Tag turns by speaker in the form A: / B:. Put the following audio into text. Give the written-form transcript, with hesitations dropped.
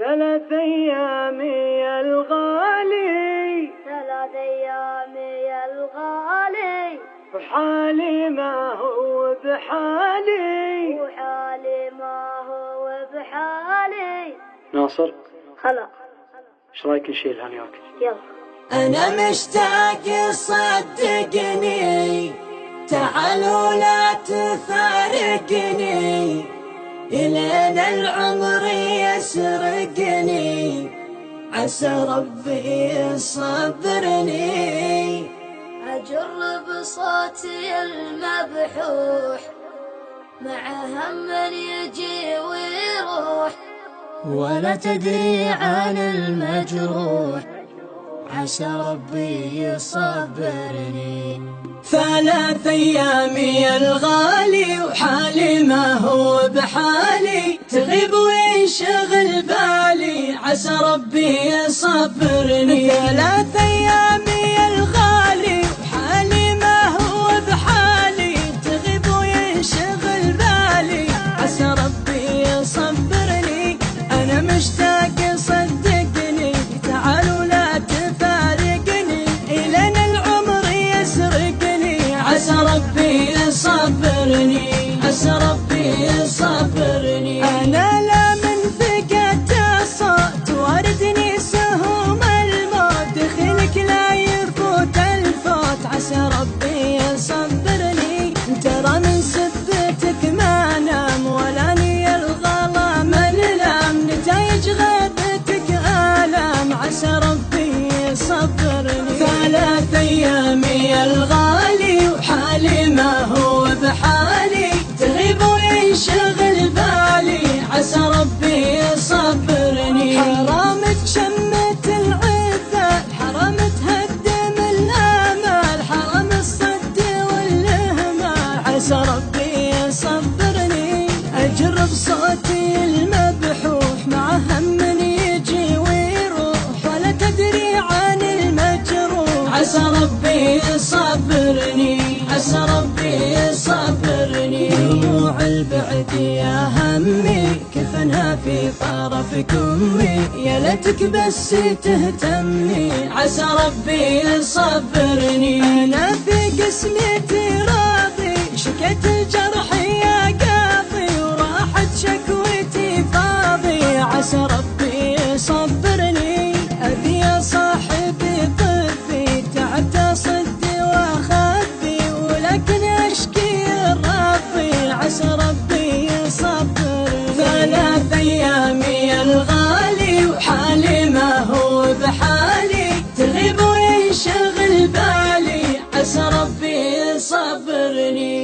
A: 3 أيام يا الغالي،
B: 3 أيام يا الغالي،
A: وحالي ما هو بحالي،
B: وحالي ما هو بحالي.
A: ناصر
B: هلا،
A: ايش رايك نشيلها وياك؟
B: يلا.
C: أنا مشتاق صدقني، تعال ولا تفارقني، إلين العمر يسرقني، عسى ربي يصبرني.
B: أجر بصوتي المبحوح مع هم يجي ويروح،
C: ولا تدري عن المجروح، عسى ربي يصبرني. 3 أيام يا الغالي، وحالي ما هو بحالي، تغيب وينشغل بالي، عسى ربي يصبرني. 3 أيام يا الغالي، وحالي ما هو بحالي، تغيب وينشغل بالي، عسى ربي يصبرني. أنا مشتاق صدقني، تعال ولا تفارقني، إلين العمر يسرقني، عسى ربي يصبرني، عسى ربي يصبرني. أنا لا من ثقة الصوت واردني سهوم الموت، دخلك لا يفوت الفوت، عسى ربي يصبرني. ترى من سبتك ما نام، ولا ني الغلا ملام، نتايج غيبتك آلام، عسى ربي يصبرني. 3 أيام يا الغالي، وحالي ما هو بحالي، تغيب وينشغل بالي، عسى ربي يصبرني. حرامك شمت العذة، حرام تهدم الآمال، حرام الصد والإهمال، عسى ربي يصبرني. أجرب صوتي المبحوح مع هم يجي ويروح، ولا تدري عن المجروح، عسى ربي يصبرني، عسى ربي يصبرني. دموع البعد يا همي، كفنها في طرف كمي، يا ليتك بس تهتمي، عسى ربي يصبرني. أنا في قسمتي راضي، شكيت الجرح يا قاضي، وراحت شكوتي فاضي، عسى ربي يصبرني. أبي يا صاحبي طفي، تعبت أصدي وأخبي، ولكن أشكي ربي، عسى ربي يصبرني. 3 أيام يا الغالي، وحالي ما هو بحالي، تغيب وينشغل بالي، عسى ربي يصبرني.